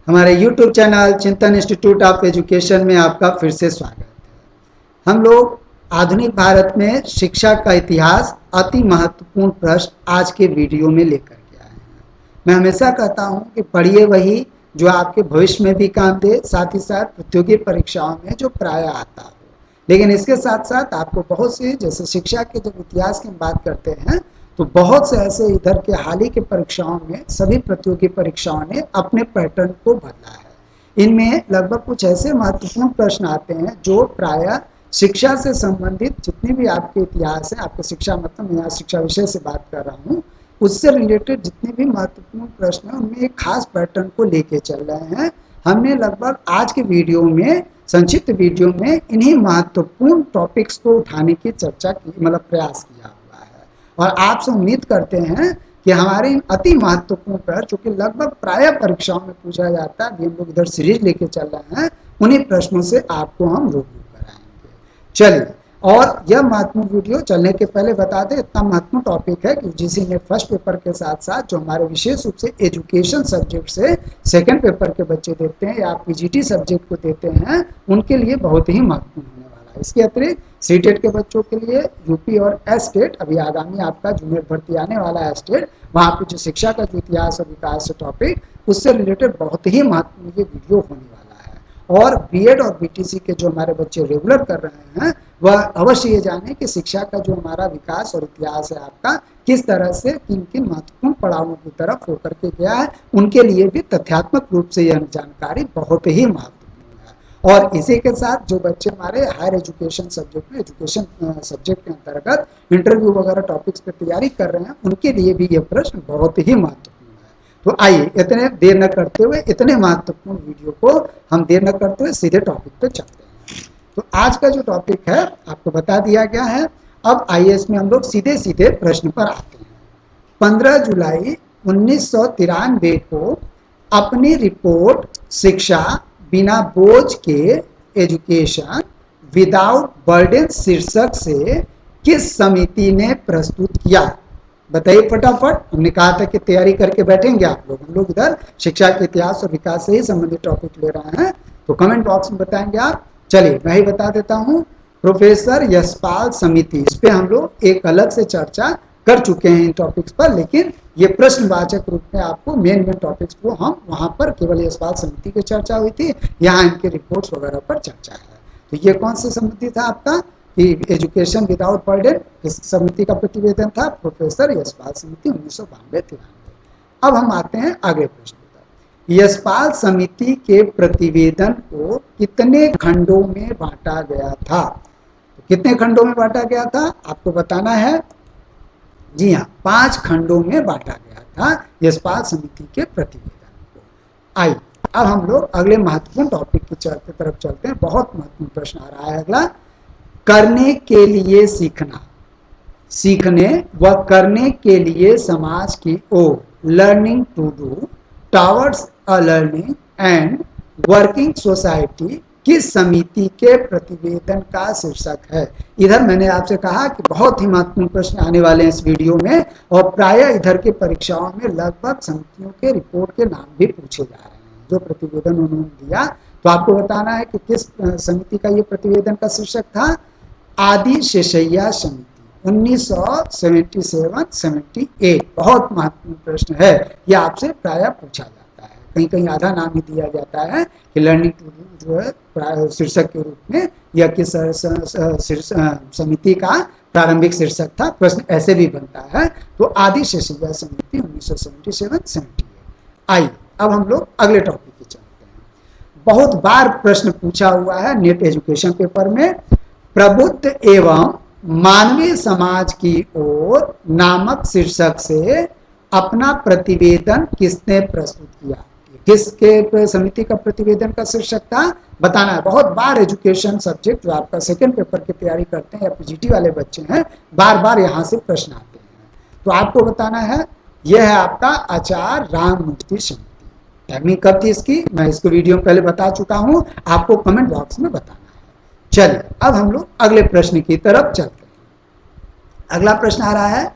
हमारे YouTube channel चिंतन institute of education में आपका फिर से स्वागत है। हम लोग आधुनिक भारत में शिक्षा का इतिहास अति महत्वपूर्ण प्रश्न आज के वीडियो में लेकर के आए हैं। मैं हमेशा कहता हूं कि पढ़िए वही जो आपके भविष्य में भी काम दे, साथ ही साथ प्रतियोगी परीक्षाओं में जो प्राय आता हो। लेकिन इसके साथ साथ आपको बहुत सी, जैसे शिक्षा के जब इतिहास की बात करते हैं तो बहुत से ऐसे इधर के हाल ही के परीक्षाओं में सभी प्रतियोगी परीक्षाओं ने अपने पैटर्न को बदला है। इनमें लगभग कुछ ऐसे महत्वपूर्ण प्रश्न आते हैं जो प्रायः शिक्षा से संबंधित जितने भी आपके इतिहास है, आपके शिक्षा मतलब मैं यहाँ शिक्षा विषय से बात कर रहा हूँ, उससे रिलेटेड जितने भी महत्वपूर्ण प्रश्न हैं उनमें एक खास पैटर्न को लेके चल रहे हैं। हमने लगभग आज के वीडियो में, संक्षिप्त वीडियो में, इन्हीं महत्वपूर्ण टॉपिक्स को उठाने की चर्चा की, मतलब प्रयास किया हुआ है। और आपसे उम्मीद करते हैं कि हमारे इन अति महत्वपूर्ण प्रश्न, जो कि लगभग प्राय परीक्षाओं में पूछा जाता है, अभी हम लोग इधर सीरीज लेके चल रहे हैं, उन्हीं प्रश्नों से आपको हम रूबरू कराएंगे। चलिए, और यह महत्वपूर्ण वीडियो चलने के पहले बता दें, इतना महत्वपूर्ण टॉपिक है कि यूजीसी ने फर्स्ट पेपर के साथ साथ जो हमारे विशेष रूप से एजुकेशन सब्जेक्ट से सेकंड पेपर के बच्चे देते हैं या पीजीटी सब्जेक्ट को देते हैं, उनके लिए बहुत ही महत्वपूर्ण होने वाला है। इसके अतिरिक्त सीटेट के बच्चों के लिए यूपी और एस्टेट, अभी आगामी आपका जूनियर भर्ती आने वाला है एस्टेट, वहाँ पे जो शिक्षा का जो इतिहास और विकास टॉपिक, उससे रिलेटेड बहुत ही महत्वपूर्ण ये वीडियो होने वाला है। और बीएड और बीटीसी के जो हमारे बच्चे रेगुलर कर रहे हैं, वह अवश्य ये जाने कि शिक्षा का जो हमारा विकास और इतिहास है आपका किस तरह से किन किन महत्वपूर्ण पड़ावों की तरफ होकर के गया है, उनके लिए भी तथ्यात्मक रूप से यह जानकारी बहुत ही महत्वपूर्ण है। और इसी के साथ जो बच्चे हमारे हायर एजुकेशन सब्जेक्ट में, एजुकेशन सब्जेक्ट के अंतर्गत इंटरव्यू वगैरह टॉपिक्स पर तैयारी कर रहे हैं, उनके लिए भी यह प्रश्न बहुत ही महत्वपूर्ण है। तो आइए, इतने देर न करते हुए, इतने महत्वपूर्ण वीडियो को हम देर न करते हुए सीधे टॉपिक पे चलते हैं। तो आज का जो टॉपिक है आपको बता दिया गया है। अब आइए इसमें हम लोग सीधे सीधे प्रश्न पर आते हैं। 15 जुलाई 1993 को अपनी रिपोर्ट शिक्षा बिना बोझ के, एजुकेशन विदाउट बर्डन शीर्षक से किस समिति ने प्रस्तुत किया? बताइए फटाफट। हमने कहा था कि तैयारी करके बैठेंगे आप लोग। हम लोग इधर शिक्षा के इतिहास और विकास से ही संबंधित टॉपिक ले रहे हैं, तो कमेंट बॉक्स में बताएंगे आप। चलिए मैं ही बता देता हूँ। प्रोफेसर यशपाल समिति, इस पे हम लोग एक अलग से चर्चा कर चुके हैं इन टॉपिक्स पर, लेकिन ये प्रश्नवाचक रूप में आपको मेन टॉपिक्स को हम वहां पर केवल यशपाल समिति की चर्चा हुई थी, यहाँ इनके रिपोर्ट्स वगैरह पर चर्चा है। तो ये कौन सा समिति था आपका कि एजुकेशन विदाउट बर्डन, इस समिति का प्रतिवेदन था प्रोफेसर यशपाल समिति 1992-93। अब हम आते हैं आगे प्रश्न पर। यशपाल समिति के प्रतिवेदन को कितने खंडों में बांटा गया था? तो कितने खंडों में बांटा गया था आपको बताना है। जी हाँ, 5 खंडों में बांटा गया था यशपाल समिति के प्रतिवेदन को। आइए अब हम लोग अगले महत्वपूर्ण टॉपिक की तरफ चलते हैं। बहुत महत्वपूर्ण प्रश्न आ रहा है अगला। करने के लिए सीखना, सीखने व करने के लिए समाज की ओर, learning to do towards a learning and working society, किस समिति के प्रतिवेदन का शीर्षक है? इधर मैंने आपसे कहा कि बहुत ही महत्वपूर्ण प्रश्न आने वाले हैं इस वीडियो में, और प्रायः इधर के परीक्षाओं में लगभग समितियों के रिपोर्ट के नाम भी पूछे जा रहे हैं जो प्रतिवेदन उन्होंने दिया। तो आपको बताना है कि किस समिति का ये प्रतिवेदन का शीर्षक था। आदि शेषैया समिति 1977-78। बहुत महत्वपूर्ण प्रश्न है, यह आपसे प्रायः पूछा जाता है। कहीं कहीं आधा नाम ही दिया जाता है कि लर्निंग टू डू जो है शीर्षक के रूप में, यह किस समिति का प्रारंभिक शीर्षक था, प्रश्न ऐसे भी बनता है। तो आदि शेषैया समिति 1977-78। आइए अब हम लोग अगले टॉपिक पे चलते हैं। बहुत बार प्रश्न पूछा हुआ है नेट एजुकेशन पेपर में। प्रबुद्ध एवं मानवीय समाज की ओर नामक शीर्षक से अपना प्रतिवेदन किसने प्रस्तुत किया? किसके समिति का प्रतिवेदन का शीर्षक था बताना है। बहुत बार एजुकेशन सब्जेक्ट जो आपका सेकंड पेपर की तैयारी करते हैं या पीजीटी वाले बच्चे हैं, बार बार यहाँ से प्रश्न आते हैं। तो आपको बताना है, यह है आपका आचार्य राममूर्ति समिति। टाइमिंग कब थी इसकी, मैं इसको वीडियो में पहले बता चुका हूँ, आपको कमेंट बॉक्स में बताना है। चलिए अब हम लोग अगले प्रश्न की तरफ चलते हैं। अगला प्रश्न आ रहा है,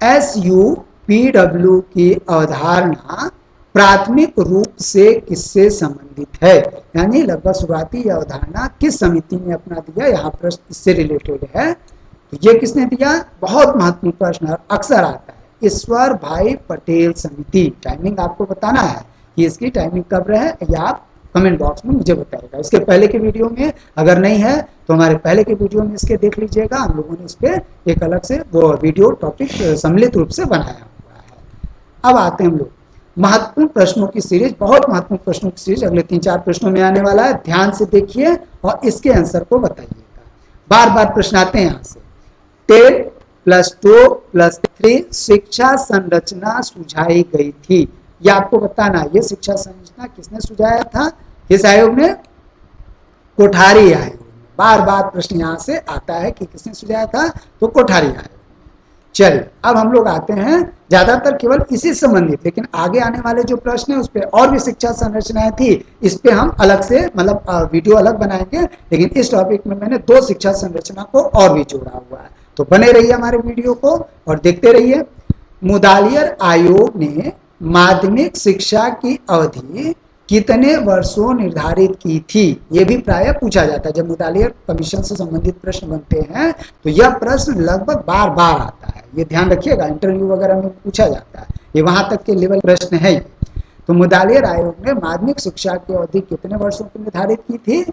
SUPW की अवधारणा प्राथमिक रूप से किससे संबंधित है, यानी लगभग शुरुआती अवधारणा किस समिति ने अपना दिया, यहाँ प्रश्न इससे रिलेटेड है। तो ये किसने दिया, बहुत महत्वपूर्ण प्रश्न है, अक्सर आता है, ईश्वर भाई पटेल समिति। टाइमिंग आपको बताना है कि इसकी टाइमिंग कब रहे, या आप कमेंट बॉक्स में मुझे बताइएगा। इसके पहले के वीडियो में अगर नहीं है तो हमारे पहले के वीडियो में इसके देख लीजिएगा, हम लोगों ने इस पर एक अलग से वो वीडियो टॉपिक सम्मिलित रूप से बनाया हुआ है। अब आते हैं हम लोग महत्वपूर्ण प्रश्नों की सीरीज, बहुत महत्वपूर्ण प्रश्नों की सीरीज अगले 3-4 प्रश्नों में आने वाला है, ध्यान से देखिए और इसके आंसर को बताइएगा। बार बार प्रश्न आते हैं यहाँ से। 10 + 2 + 3 शिक्षा संरचना सुझाई गई थी, ये आपको बताना है। ये शिक्षा संरचना किसने सुझाया था, किस आयोग ने, कोठारी आयोग। बार बार प्रश्न यहाँ से आता है कि किसने सुझाया था, तो कोठारी आयोग। चलिए अब हम लोग आते हैं ज्यादातर केवल इसी संबंधित, लेकिन आगे आने वाले जो प्रश्न है उस पर और भी शिक्षा संरचनाएं थी, इस पे हम अलग से मतलब वीडियो अलग बनाएंगे, लेकिन इस टॉपिक में मैंने 2 शिक्षा संरचना को और भी जोड़ा हुआ है। तो बने रहिए हमारे वीडियो को और देखते रहिए। मुदालियर आयोग ने माध्यमिक शिक्षा की अवधि कितने वर्षों निर्धारित की थी, ये भी प्रायः पूछा जाता है। जब मुदालियर कमीशन से संबंधित प्रश्न बनते हैं तो यह प्रश्न लगभग बार बार आता है, ये ध्यान रखिएगा, इंटरव्यू वगैरह में पूछा जाता है, ये वहां तक के लेवल प्रश्न है। तो मुदालियर आयोग ने माध्यमिक शिक्षा की अवधि कितने वर्षों की निर्धारित की थी,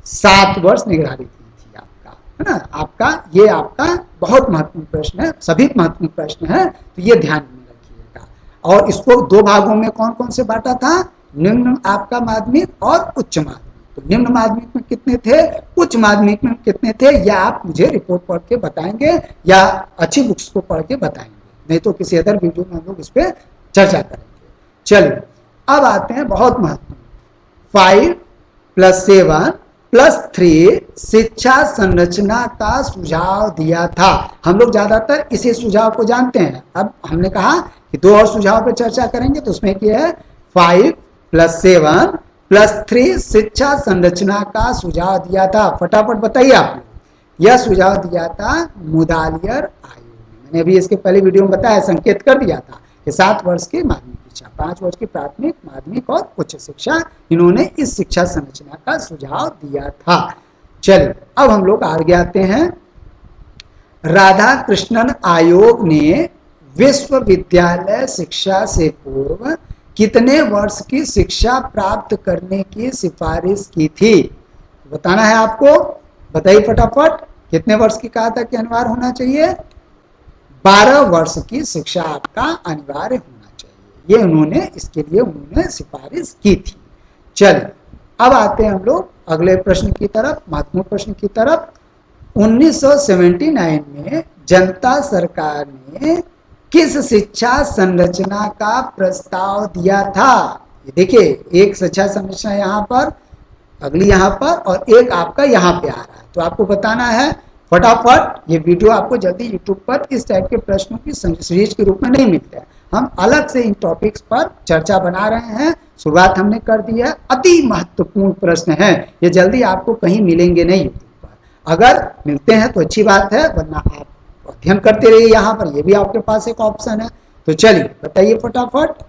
7 वर्ष निर्धारित की थी आपका, है ना। आपका ये आपका बहुत महत्वपूर्ण प्रश्न है, सभी महत्वपूर्ण प्रश्न है, तो ये ध्यान में रखिएगा। और इसको 2 भागों में कौन कौन से बांटा था, निम्न आपका माध्यमिक और उच्च माध्यमिक। तो निम्न माध्यमिक में कितने थे, उच्च माध्यमिक में कितने थे, या आप मुझे रिपोर्ट पढ़ के बताएंगे या अच्छी बुक्स को पढ़ के बताएंगे, नहीं तो किसी अदर वीडियो में हम लोग इस पर चर्चा करेंगे। चलिए अब आते हैं बहुत महत्वपूर्ण, 5 + 7 + 3 शिक्षा संरचना का सुझाव दिया था। हम लोग ज्यादातर इसी सुझाव को जानते हैं। अब हमने कहा कि 2 और सुझाव पर चर्चा करेंगे, तो उसमें क्या है, 5 + 7 + 3 शिक्षा संरचना का सुझाव दिया था। फटाफट बताइए आप लोग। यह सुझाव दिया था मुदालियर आयोग ने। मैंने अभी इसके पहले वीडियो में बताया, संकेत कर दिया था कि 7 वर्ष की माध्यमिक शिक्षा, 5 वर्ष की प्राथमिक, माध्यमिक और उच्च शिक्षा, इन्होंने इस शिक्षा संरचना का सुझाव दिया था। चलिए अब हम लोग आगे आते हैं। राधाकृष्णन आयोग ने विश्वविद्यालय शिक्षा से पूर्व कितने वर्ष की शिक्षा प्राप्त करने की सिफारिश की थी, बताना है आपको, बताइए फटाफट। कितने वर्ष की कहा था कि अनिवार्य होना चाहिए, 12 वर्ष की शिक्षा आपका अनिवार्य होना चाहिए, ये उन्होंने, इसके लिए उन्होंने सिफारिश की थी। चलिए अब आते हैं हम लोग अगले प्रश्न की तरफ, महत्वपूर्ण प्रश्न की तरफ। 1979 में जनता सरकार ने किस शिक्षा संरचना का प्रस्ताव दिया था, ये देखिए, एक शिक्षा संरचना यहाँ पर, अगली यहाँ पर, और एक आपका यहाँ पे आ रहा है, तो आपको बताना है फटाफट। ये वीडियो आपको जल्दी यूट्यूब पर इस टाइप के प्रश्नों की सीरीज के रूप में नहीं मिलते हैं, हम अलग से इन टॉपिक्स पर चर्चा बना रहे हैं, शुरुआत हमने कर दी है। अति महत्वपूर्ण प्रश्न है, ये जल्दी आपको कहीं मिलेंगे नहीं यूट्यूब पर, अगर मिलते हैं तो अच्छी बात है, वरना आप अध्ययन करते रहिए, यहाँ पर ये भी आपके पास एक ऑप्शन है। तो चलिए बताइए फटाफट,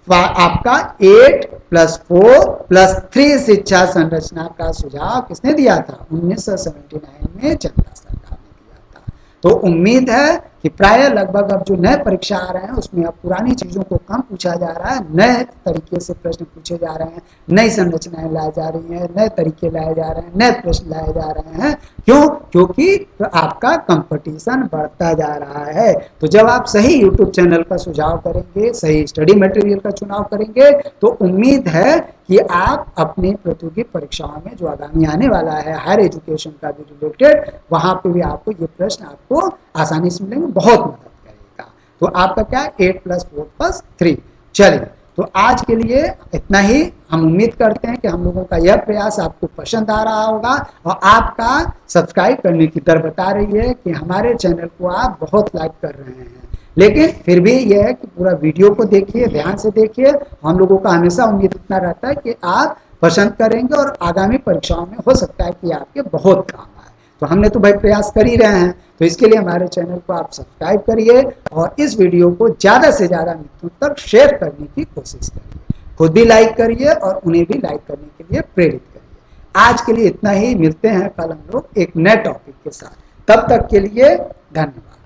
आपका 8 + 4 + 3 शिक्षा संरचना का सुझाव किसने दिया था, 1979 में जनता सरकार ने दिया था। तो उम्मीद है कि प्राय लगभग अब जो नए परीक्षा आ रहे हैं उसमें अब पुरानी चीजों को कम पूछा जा रहा है, नए तरीके से प्रश्न पूछे जा रहे हैं, नई संरचनाएं लाई जा रही हैं, नए तरीके लाए जा रहे हैं, नए प्रश्न लाए जा रहे हैं। क्यों, क्योंकि आपका कंपटीशन बढ़ता जा रहा है। तो जब आप सही यूट्यूब चैनल का सुझाव करेंगे, सही स्टडी मटेरियल का चुनाव करेंगे, तो उम्मीद है कि आप अपनी प्रतियोगी परीक्षाओं में जो आगामी आने वाला है हायर एजुकेशन का भी रिलेटेड, वहां पे भी आपको ये प्रश्न आपको आसानी से मिलेंगे, बहुत मदद करेगा। तो आपका क्या, 8 + 4 + 3। चलिए तो आज के लिए इतना ही। हम उम्मीद करते हैं कि हम लोगों का यह प्रयास आपको पसंद आ रहा होगा और आपका सब्सक्राइब करने की दर बता रही है कि हमारे चैनल को आप बहुत लाइक कर रहे हैं। लेकिन फिर भी यह है कि पूरा वीडियो को देखिए, ध्यान से देखिए। हम लोगों का हमेशा उम्मीद इतना रहता है कि आप पसंद करेंगे और आगामी परीक्षाओं में हो सकता है कि आपके बहुत काम आए। तो हमने तो भाई प्रयास कर ही रहे हैं, तो इसके लिए हमारे चैनल को आप सब्सक्राइब करिए और इस वीडियो को ज़्यादा से ज़्यादा मित्रों तक शेयर करने की कोशिश करिए। खुद भी लाइक करिए और उन्हें भी लाइक करने के लिए प्रेरित करिए। आज के लिए इतना ही, मिलते हैं कल हम लोग एक नए टॉपिक के साथ। तब तक के लिए धन्यवाद।